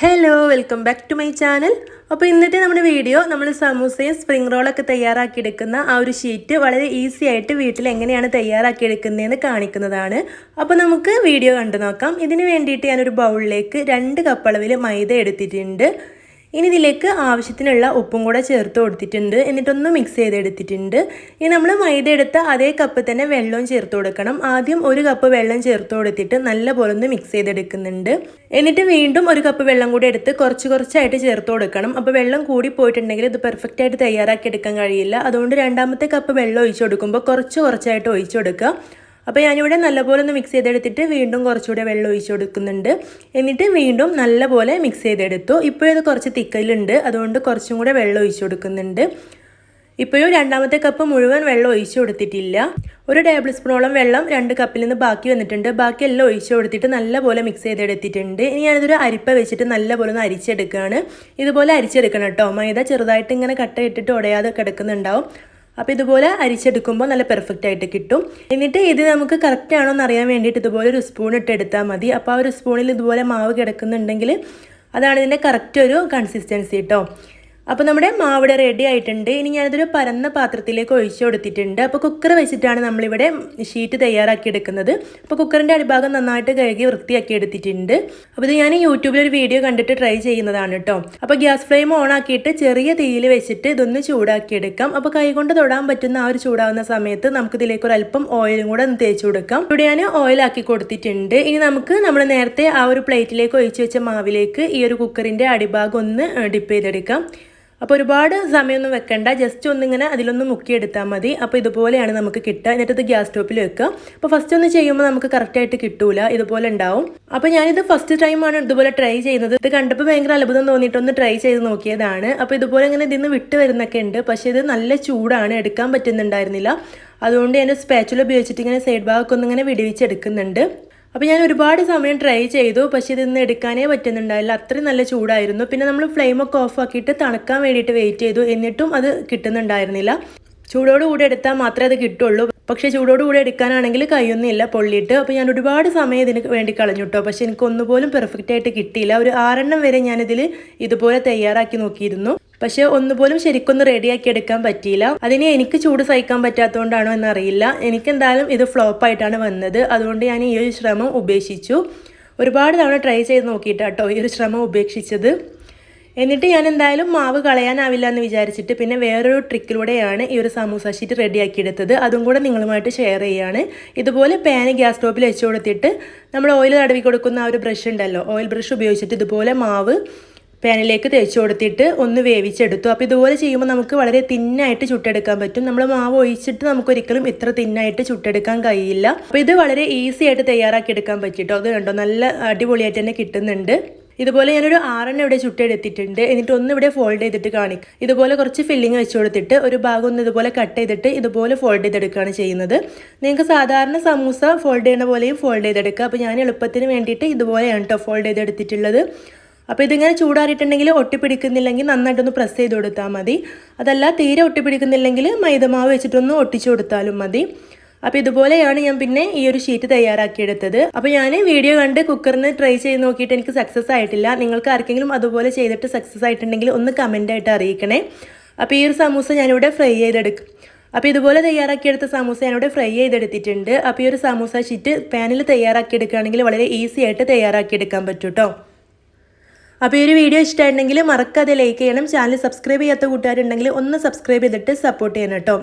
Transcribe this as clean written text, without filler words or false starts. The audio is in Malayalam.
Hello welcome back to my channel. അപ്പോൾ ഇന്നത്തെ നമ്മുടെ വീഡിയോ നമ്മൾ സമൂസയും സ്പ്രിംഗ് റോളൊക്കെ തയ്യാറാക്കിയെടുക്കുന്ന ആ ഒരു ഷീറ്റ് വളരെ ഈസി ആയിട്ട് വീട്ടിൽ എങ്ങനെയാണ് തയ്യാറാക്കിയെടുക്കുന്നതെന്ന് കാണിക്കുന്നതാണ്. അപ്പോൾ നമുക്ക് വീഡിയോ കണ്ടു നോക്കാം. ഇതിന് വേണ്ടിയിട്ട് ഞാനൊരു ബൗളിലേക്ക് 2 കപ്പ് അളവിൽ മൈദ എടുത്തിട്ടുണ്ട്. ഇനി ഇതിലേക്ക് ആവശ്യത്തിനുള്ള ഉപ്പും കൂടെ ചേർത്ത് കൊടുത്തിട്ടുണ്ട്. എന്നിട്ടൊന്ന് മിക്സ് ചെയ്തെടുത്തിട്ടുണ്ട്. ഇനി നമ്മൾ മൈദ എടുത്ത അതേ കപ്പ് തന്നെ വെള്ളവും ചേർത്ത് കൊടുക്കണം. ആദ്യം 1 കപ്പ് വെള്ളം ചേർത്ത് കൊടുത്തിട്ട് നല്ലപോലെ ഒന്ന് മിക്സ് ചെയ്തെടുക്കുന്നുണ്ട്. എന്നിട്ട് വീണ്ടും 1 കപ്പ് വെള്ളം കൂടി എടുത്ത് കുറച്ചായിട്ട് ചേർത്ത് കൊടുക്കണം. അപ്പോൾ വെള്ളം കൂടി പോയിട്ടുണ്ടെങ്കിൽ ഇത് പെർഫെക്റ്റ് ആയിട്ട് തയ്യാറാക്കി എടുക്കാൻ കഴിയില്ല. അതുകൊണ്ട് രണ്ടാമത്തെ കപ്പ് വെള്ളം ഒഴിച്ചു കൊടുക്കുമ്പോൾ കുറച്ചായിട്ട് ഒഴിച്ചു കൊടുക്കുക. അപ്പോൾ ഞാനിവിടെ നല്ലപോലെ ഒന്ന് മിക്സ് ചെയ്തെടുത്തിട്ട് വീണ്ടും കുറച്ചുകൂടെ വെള്ളം ഒഴിച്ചു കൊടുക്കുന്നുണ്ട്. എന്നിട്ട് വീണ്ടും നല്ലപോലെ മിക്സ് ചെയ്തെടുത്തു. ഇപ്പോഴത് കുറച്ച് തിക്കലുണ്ട്, അതുകൊണ്ട് കുറച്ചും കൂടെ വെള്ളം ഒഴിച്ചു കൊടുക്കുന്നുണ്ട്. ഇപ്പോഴും രണ്ടാമത്തെ കപ്പ് മുഴുവൻ വെള്ളം ഒഴിച്ചു കൊടുത്തിട്ടില്ല. 1 ടേബിൾ സ്പൂണോളം വെള്ളം 2 കപ്പിൽ നിന്ന് ബാക്കി വന്നിട്ടുണ്ട്. ബാക്കി എല്ലാം ഒഴിച്ചു കൊടുത്തിട്ട് നല്ലപോലെ മിക്സ് ചെയ്തെടുത്തിട്ടുണ്ട്. ഇനി ഞാനിതൊരു അരിപ്പ വെച്ചിട്ട് നല്ലപോലെ ഒന്ന് അരിച്ചെടുക്കുകയാണ്. ഇതുപോലെ അരിച്ചെടുക്കണം കേട്ടോ. മൈദ ചെറുതായിട്ട് ഇങ്ങനെ കട്ട ഇട്ടിട്ട് ഉടയാതെ കിടക്കുന്നുണ്ടാവും. അപ്പോൾ ഇതുപോലെ അരിച്ചെടുക്കുമ്പോൾ നല്ല പെർഫെക്റ്റ് ആയിട്ട് കിട്ടും. എന്നിട്ട് ഇത് നമുക്ക് കറക്റ്റ് ആണോ എന്ന് അറിയാൻ വേണ്ടിയിട്ട് ഇതുപോലെ ഒരു സ്പൂൺ ഇട്ട് എടുത്താൽ മതി. അപ്പോൾ ആ ഒരു സ്പൂണിൽ ഇതുപോലെ മാവ് കിടക്കുന്നുണ്ടെങ്കിൽ അതാണ് ഇതിൻ്റെ കറക്റ്റ് ഒരു കൺസിസ്റ്റൻസി കേട്ടോ. അപ്പോൾ നമ്മുടെ മാവിടെ റെഡി ആയിട്ടുണ്ട്. ഇനി ഞാനിതൊരു പരന്ന പാത്രത്തിലേക്ക് ഒഴിച്ചു കൊടുത്തിട്ടുണ്ട്. അപ്പോൾ കുക്കർ വെച്ചിട്ടാണ് നമ്മളിവിടെ ഷീറ്റ് തയ്യാറാക്കി എടുക്കുന്നത്. അപ്പോൾ കുക്കറിൻ്റെ അടിഭാഗം നന്നായിട്ട് കഴുകി വൃത്തിയാക്കി എടുത്തിട്ടുണ്ട്. അപ്പോൾ ഇത് ഞാൻ യൂട്യൂബിൽ ഒരു വീഡിയോ കണ്ടിട്ട് ട്രൈ ചെയ്യുന്നതാണ് കേട്ടോ. അപ്പോൾ ഗ്യാസ് ഫ്ലെയിം ഓൺ ആക്കിയിട്ട് ചെറിയ തീയിൽ വെച്ചിട്ട് ഇതൊന്ന് ചൂടാക്കിയെടുക്കാം. അപ്പോൾ കൈകൊണ്ട് തൊടാൻ പറ്റുന്ന ആ ഒരു ചൂടാവുന്ന സമയത്ത് നമുക്കിതിലേക്ക് ഒരു അല്പം ഓയിലും കൂടെ ഒന്ന് തേച്ച് കൊടുക്കാം. ഇവിടെ ഞാൻ ഓയിലാക്കി കൊടുത്തിട്ടുണ്ട്. ഇനി നമുക്ക് നമ്മൾ നേരത്തെ ആ ഒരു പ്ലേറ്റിലേക്ക് ഒഴിച്ചു വെച്ച മാവിലേക്ക് ഈ ഒരു കുക്കറിൻ്റെ അടിഭാഗം ഒന്ന് ഡിപ്പ് ചെയ്തെടുക്കാം. അപ്പോൾ ഒരുപാട് സമയമൊന്നും വെക്കണ്ട, ജസ്റ്റ് ഒന്നിങ്ങനെ അതിലൊന്ന് മുക്കിയെടുത്താൽ മതി. അപ്പോൾ ഇതുപോലെയാണ് നമുക്ക് കിട്ടുക. എന്നിട്ട് ഇത് ഗ്യാസ് സ്റ്റോപ്പിൽ വെക്കുക. അപ്പോൾ ഫസ്റ്റ് ഒന്ന് ചെയ്യുമ്പോൾ നമുക്ക് കറക്റ്റായിട്ട് കിട്ടൂല, ഇതുപോലെ ഉണ്ടാവും. അപ്പോൾ ഞാനിത് ഫസ്റ്റ് ടൈമാണ് ഇതുപോലെ ട്രൈ ചെയ്യുന്നത്. ഇത് കണ്ടപ്പോൾ ഭയങ്കര അത്ഭുതം തോന്നിയിട്ടൊന്ന് ട്രൈ ചെയ്ത് നോക്കിയതാണ്. അപ്പോൾ ഇതുപോലെ ഇങ്ങനെ ഇതിൽ നിന്ന് വിട്ട് വരുന്നൊക്കെ ഉണ്ട്, പക്ഷേ ഇത് നല്ല ചൂടാണ്, എടുക്കാൻ പറ്റുന്നുണ്ടായിരുന്നില്ല. അതുകൊണ്ട് ഞാൻ സ്പാച്ചുല ഉപയോഗിച്ചിട്ട് ഇങ്ങനെ സൈഡ് ഭാഗമൊക്കെ ഒന്നിങ്ങനെ വിടുവിച്ചെടുക്കുന്നുണ്ട്. അപ്പോൾ ഞാൻ ഒരുപാട് സമയം ട്രൈ ചെയ്തു, പക്ഷേ ഇതൊന്നും എടുക്കാനേ പറ്റുന്നുണ്ടായില്ല, അത്രയും നല്ല ചൂടായിരുന്നു. പിന്നെ നമ്മൾ ഫ്ലെയിമൊക്കെ ഓഫ് ആക്കിയിട്ട് തണുക്കാൻ വേണ്ടിയിട്ട് വെയിറ്റ് ചെയ്തു, എന്നിട്ടും അത് കിട്ടുന്നുണ്ടായിരുന്നില്ല. ചൂടോടുകൂടി എടുത്താൽ മാത്രമേ അത് കിട്ടുള്ളൂ. പക്ഷേ ചൂടോടുകൂടി എടുക്കാനാണെങ്കിൽ കൈയൊന്നുമില്ല, പൊള്ളിയിട്ട്. അപ്പോൾ ഞാൻ ഒരുപാട് സമയം ഇതിന് വേണ്ടി കളഞ്ഞു കേട്ടോ. പക്ഷേ എനിക്കൊന്നുപോലും പെർഫെക്റ്റ് ആയിട്ട് കിട്ടിയില്ല. ഒരു 6 വരെ ഞാനിതിൽ ഇതുപോലെ തയ്യാറാക്കി നോക്കിയിരുന്നു. പക്ഷേ ഒന്നുപോലും ശരിക്കൊന്ന് റെഡിയാക്കി എടുക്കാൻ പറ്റിയില്ല. അതിന് എനിക്ക് ചൂട് സഹിക്കാൻ പറ്റാത്തതുകൊണ്ടാണോ എന്നറിയില്ല. എനിക്കെന്തായാലും ഇത് ഫ്ലോപ്പായിട്ടാണ് വന്നത്. അതുകൊണ്ട് ഞാൻ ഈ ഒരു ശ്രമം ഉപേക്ഷിച്ചു. ഒരുപാട് തവണ ട്രൈ ചെയ്ത് നോക്കിയിട്ടാട്ടോ ഈ ഒരു ശ്രമം ഉപേക്ഷിച്ചത്. എന്നിട്ട് ഞാൻ എന്തായാലും മാവ് കളയാനാവില്ല എന്ന് വിചാരിച്ചിട്ട് പിന്നെ വേറൊരു ട്രിക്കിലൂടെയാണ് ഈ ഒരു സമൂസ ഷീറ്റ് റെഡിയാക്കിയെടുത്തത്. അതും കൂടെ നിങ്ങളുമായിട്ട് ഷെയർ ചെയ്യുകയാണ്. ഇതുപോലെ പാന് ഗ്യാസ് സ്റ്റോപ്പിൽ വെച്ച് കൊടുത്തിട്ട് നമ്മൾ ഓയിൽ തടവി കൊടുക്കുന്ന ആ ഒരു ബ്രഷ് ഉണ്ടല്ലോ, ഓയിൽ ബ്രഷ് ഉപയോഗിച്ചിട്ട് ഇതുപോലെ മാവ് പാനിലേക്ക് തേച്ച് കൊടുത്തിട്ട് ഒന്ന് വേവിച്ചെടുത്തു. അപ്പോൾ ഇതുപോലെ ചെയ്യുമ്പോൾ നമുക്ക് വളരെ തിന്നായിട്ട് ചുട്ടെടുക്കാൻ പറ്റും. നമ്മൾ മാവ് ഒഴിച്ചിട്ട് നമുക്കൊരിക്കലും ഇത്ര തിന്നായിട്ട് ചുട്ടെടുക്കാൻ കഴിയില്ല. അപ്പോൾ ഇത് വളരെ ഈസി ആയിട്ട് തയ്യാറാക്കി എടുക്കാൻ പറ്റിട്ടോ. അത് കണ്ടോ, നല്ല അടിപൊളിയായിട്ട് തന്നെ കിട്ടുന്നുണ്ട്. ഇതുപോലെ ഞാനൊരു 6 ഇവിടെ ചുട്ടെടുത്തിട്ടുണ്ട്. എന്നിട്ട് ഒന്ന് ഇവിടെ ഫോൾഡ് ചെയ്തിട്ട് കാണിക്കും. ഇതുപോലെ കുറച്ച് ഫില്ലിങ് വെച്ച് കൊടുത്തിട്ട് ഒരു ഭാഗം ഒന്ന് ഇതുപോലെ കട്ട് ചെയ്തിട്ട് ഇതുപോലെ ഫോൾഡ് ചെയ്തെടുക്കുകയാണ് ചെയ്യുന്നത്. നിങ്ങൾക്ക് സാധാരണ സമൂസ ഫോൾഡ് ചെയ്യുന്ന പോലെയും ഫോൾഡ് ചെയ്തെടുക്കുക. അപ്പോൾ ഞാൻ എളുപ്പത്തിന് വേണ്ടിയിട്ട് ഇതുപോലെയാണ് കേട്ടോ ഫോൾഡ് ചെയ്തെടുത്തിട്ടുള്ളത്. അപ്പോൾ ഇതിങ്ങനെ ചൂടാറിയിട്ടുണ്ടെങ്കിൽ ഒട്ടിപ്പിടിക്കുന്നില്ലെങ്കിൽ നന്നായിട്ടൊന്ന് പ്രസ് ചെയ്ത് കൊടുത്താൽ മതി. അതല്ല തീരെ ഒട്ടിപ്പിടിക്കുന്നില്ലെങ്കിൽ മൈദമാവ് വെച്ചിട്ടൊന്ന് ഒട്ടിച്ചു കൊടുത്താലും മതി. അപ്പോൾ ഇതുപോലെയാണ് ഞാൻ പിന്നെ ഈ ഒരു ഷീറ്റ് തയ്യാറാക്കിയെടുത്തത്. അപ്പോൾ ഞാൻ വീഡിയോ കണ്ട് കുക്കറിന് ട്രൈ ചെയ്ത് നോക്കിയിട്ട് എനിക്ക് സക്സസ് ആയിട്ടില്ല. നിങ്ങൾക്ക് ആർക്കെങ്കിലും അതുപോലെ ചെയ്തിട്ട് സക്സസ് ആയിട്ടുണ്ടെങ്കിൽ ഒന്ന് കമൻ്റായിട്ട് അറിയിക്കണേ. അപ്പോൾ ഈ ഒരു സമൂസ ഞാനിവിടെ ഫ്രൈ ചെയ്തെടുക്കും. അപ്പോൾ ഇതുപോലെ തയ്യാറാക്കിയെടുത്ത സമൂസ ഞാനിവിടെ ഫ്രൈ ചെയ്തെടുത്തിട്ടുണ്ട്. അപ്പോൾ ഈ ഒരു സമൂസ ഷീറ്റ് പാനിൽ തയ്യാറാക്കിയെടുക്കുകയാണെങ്കിൽ വളരെ ഈസി ആയിട്ട് തയ്യാറാക്കിയെടുക്കാൻ പറ്റും കേട്ടോ. അപ്പോൾ ഈ ഒരു വീഡിയോ ഇഷ്ടമായിട്ടുണ്ടെങ്കിൽ മറക്കാതെ ലൈക്ക് ചെയ്യണം. ചാനൽ സബ്സ്ക്രൈബ് ചെയ്യാത്ത കൂട്ടുകാരുണ്ടെങ്കിൽ ഒന്ന് സബ്സ്ക്രൈബ് ചെയ്തിട്ട് സപ്പോർട്ട് ചെയ്യണം കേട്ടോ.